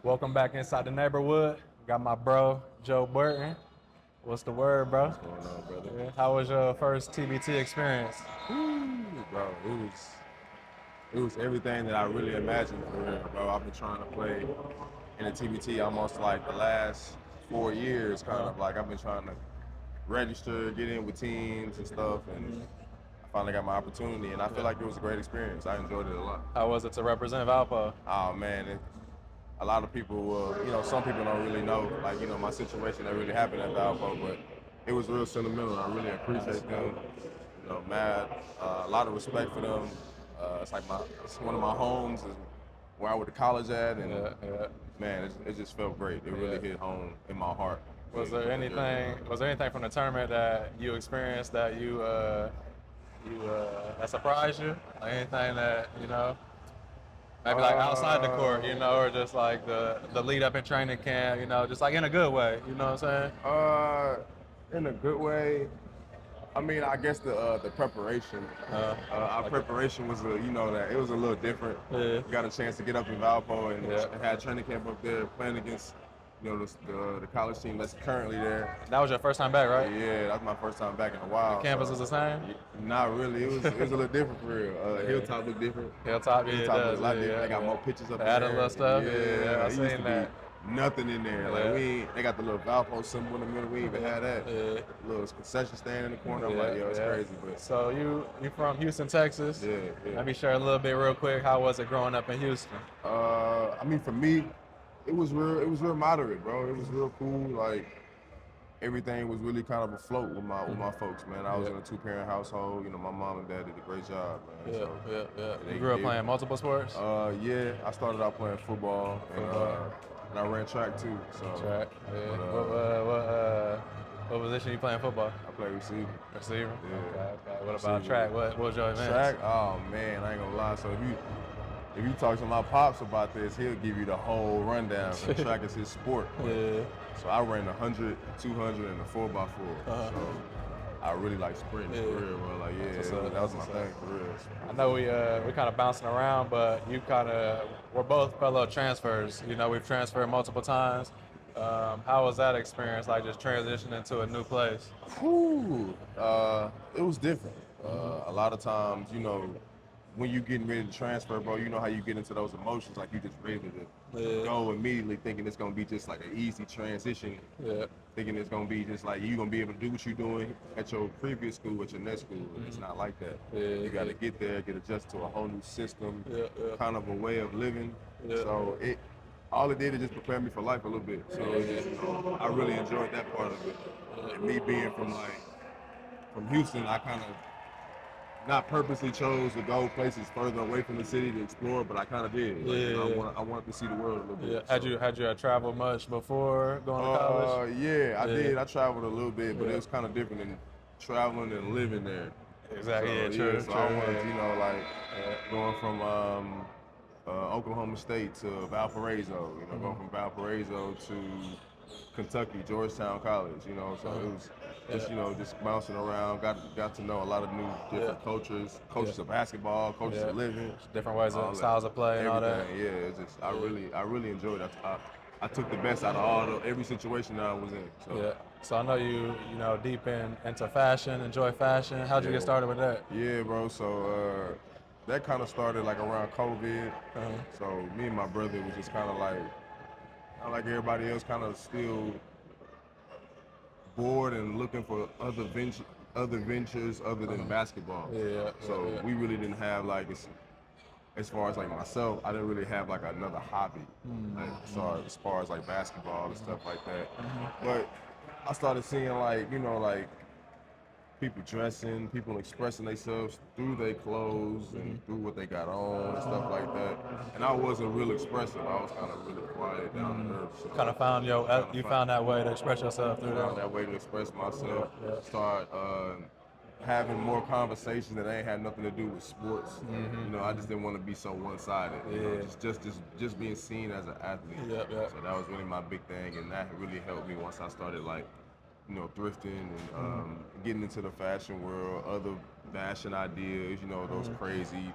Welcome back Inside the Neighborwood. Got my bro, Joe Burton. What's the word, bro? What's going on, brother? Yeah. How was your first TBT experience? Ooh, bro, it was everything that I really imagined for real, bro. I've been trying to play in the TBT almost like the last 4 years, kind of like I've been trying to register, get in with teams and stuff, and I finally got my opportunity, and I feel like it was a great experience. I enjoyed it a lot. How was it to represent Valpo? Oh man, a lot of people, some people don't really know, like my situation that really happened at Valpo, but it was real sentimental. I really appreciate them. Mad, a lot of respect for them. It's one of my homes, is where I went to college at, and man, it just felt great. It really hit home in my heart. Was there anything from the tournament that you experienced that that surprised you? Like anything that maybe like outside the court, or just like the lead up in training camp, just like in a good way, you know what I'm saying? In a good way. I mean, I guess the preparation. Our preparation was that it was a little different. Yeah. Got a chance to get up in Valpo and had training camp up there, playing against the college team that's currently there. That was your first time back, right? Yeah, that's my first time back in a while. The campus was the same? Not really. It was a little different for real. Hilltop looked different. Hilltop, Hilltop was a lot different. They got more pictures up there. Added a little stuff. Yeah, I seen that. Nothing in there. Like they got the little Valpo symbol in the middle. We ain't even had that. Little concession stand in the corner. I'm like, yo, it's crazy. But so you from Houston, Texas? Yeah. Let me share a little bit real quick. How was it growing up in Houston? I mean, for me, it was real moderate, bro. It was real cool. Like everything was really kind of afloat with my folks, man. I was in a 2-parent household. My mom and dad did a great job, man. You grew up playing multiple sports? Yeah. I started out playing football, and I ran track too. So track. What position you playing football? I play receiver. Receiver. Yeah. Okay. What about track? What was your advance? Track? Oh man, I ain't gonna lie. So if you talk to my pops about this, he'll give you the whole rundown. Track is his sport. So I ran 100, 200, and a 4x4. So I really like sprinting for real, bro. Like that was my thing for real. I know we kind of bouncing around, but we're both fellow transfers. We've transferred multiple times. How was that experience? Like just transitioning to a new place? It was different. A lot of times, when you getting ready to transfer, bro, you know how you get into those emotions, like you just ready to go immediately, thinking it's gonna be just like an easy transition. Thinking it's gonna be just like you gonna be able to do what you're doing at your previous school, at your next school. And it's not like that. You gotta get there, get adjusted to a whole new system, kind of a way of living. So all it did is just prepare me for life a little bit. So I really enjoyed that part of it. And me being from Houston, I kind of not purposely chose to go places further away from the city to explore, but I kind of did. I wanted to see the world a little bit. Had you traveled much before going to college? Yeah, I did. I traveled a little bit, but it was kind of different than traveling and living there. Exactly. So, So I wanted, going from Oklahoma State to Valparaiso. Going from Valparaiso to Kentucky, Georgetown College, so it was just, just bouncing around, got to know a lot of new different cultures of basketball, cultures of living. Different ways of styles of play and all that. Yeah, it's just, I really enjoyed it. I took the best out of every situation that I was in. So I know you deep into fashion, enjoy fashion. How'd you get started with that? Yeah, bro, so that kind of started like around COVID. So me and my brother was just kind of like everybody else, kind of still bored and looking for other ventures other than basketball. So we really didn't have as far as like myself, I didn't really have like another hobby as far as like basketball and stuff like that. But I started seeing like people dressing, people expressing themselves through their clothes and through what they got on and stuff like that. And I wasn't real expressive. I was kind of really quiet, down to earth. So kind of found found that way to express yourself through that. That way to express myself. Start having more conversations that ain't had nothing to do with sports. I just didn't want to be so one-sided. Just being seen as an athlete. So that was really my big thing, and that really helped me once I started thrifting and getting into the fashion world, other fashion ideas, those crazy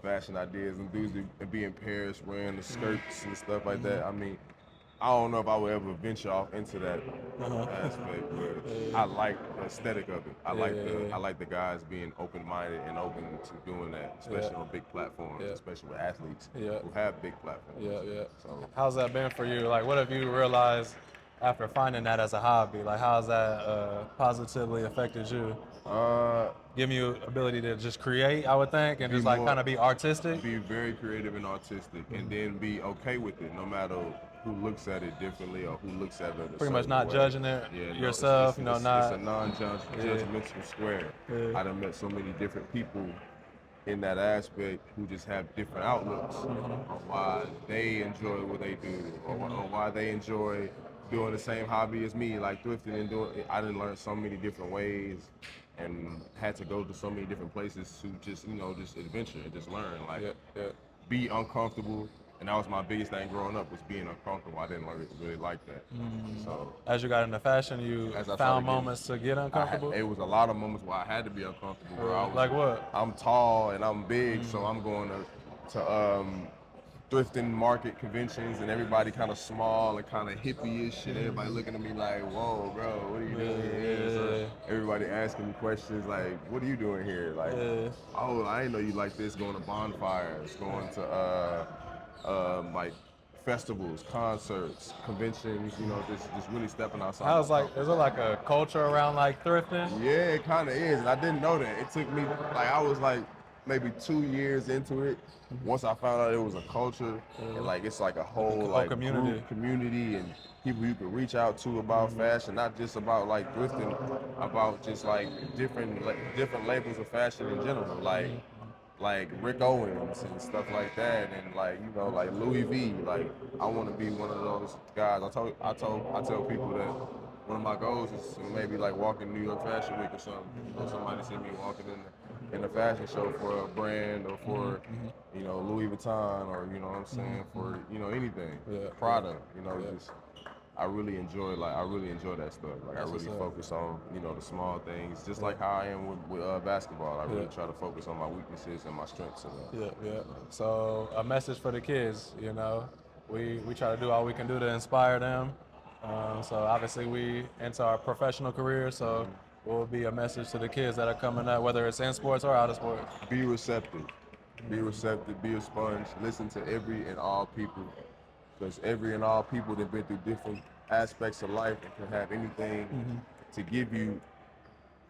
fashion ideas, and dudes that be in Paris wearing the skirts and stuff like that. I mean, I don't know if I would ever venture off into that aspect, but I like the aesthetic of it. I like the guys being open-minded and open to doing that, especially on big platforms, especially with athletes who have big platforms. So, how's that been for you? Like, what have you realized after finding that as a hobby? Like, how's that positively affected you? Giving you ability to just create, I would think, and just like kind of be artistic. Be very creative and artistic, and then be okay with it, no matter who looks at it differently or who looks at it pretty much not judging it yourself. It's a non-judgmental square. I done met so many different people in that aspect who just have different outlooks on why they enjoy what they do, or why they enjoy doing the same hobby as me, like thrifting and doing. I done learned so many different ways, and had to go to so many different places to just adventure and just learn, like be uncomfortable. And that was my biggest thing growing up, was being uncomfortable. I didn't really like that. So as you got into fashion, you found moments to get uncomfortable? It was a lot of moments where I had to be uncomfortable. Where I was, like what? I'm tall and I'm big, so I'm going to thrifting market conventions, and everybody kind of small and kind of hippie-ish, and everybody looking at me like, whoa, bro, what are you doing here? So everybody asking me questions like, what are you doing here? Like, oh, I didn't know you like this, going to bonfires, going to like festivals, concerts, conventions, just really stepping outside. Is it like a culture around like thrifting? Yeah, it kind of is, and I didn't know that. It took me, I was like maybe 2 years into it. Once I found out it was a culture, and like it's like a whole like community and people you can reach out to about fashion, not just about like thrifting, about just like different labels of fashion in general, like Rick Owens and stuff like that, and like like Louis V. Like I want to be one of those guys. I tell people that one of my goals is to maybe like walk in New York Fashion Week or something. Somebody see me walking in the fashion show for a brand, or for Louis Vuitton, or what I'm saying, for anything, Prada. Just I really enjoy that stuff. Like I really focus on the small things, just like how I am with basketball. I really try to focus on my weaknesses and my strengths. So a message for the kids. We try to do all we can do to inspire them. So obviously we into our professional career. So what will be a message to the kids that are coming up, whether it's in sports or out of sports? Be receptive. Be receptive. Be a sponge. Listen to every and all people. Because every and all people that have been through different aspects of life and can have anything to give you,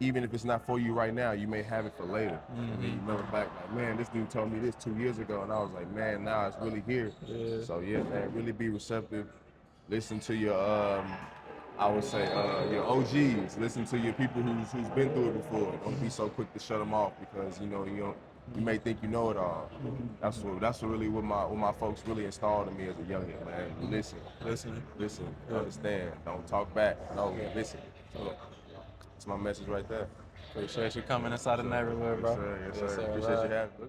even if it's not for you right now, you may have it for later. And then you remember back, like, man, this dude told me this 2 years ago, and I was like, man, now it's really here. So yeah, man, really be receptive. Listen to your, I would say, your OGs. Listen to your people who's been through it before. Don't be so quick to shut them off, because you may think you know it all. That's really what my folks really installed in me as a youngin', man. Listen, understand. Don't talk back. No, listen. So that's my message right there. Appreciate you coming inside the neighborhood, bro. Yes, sir. Appreciate you having me.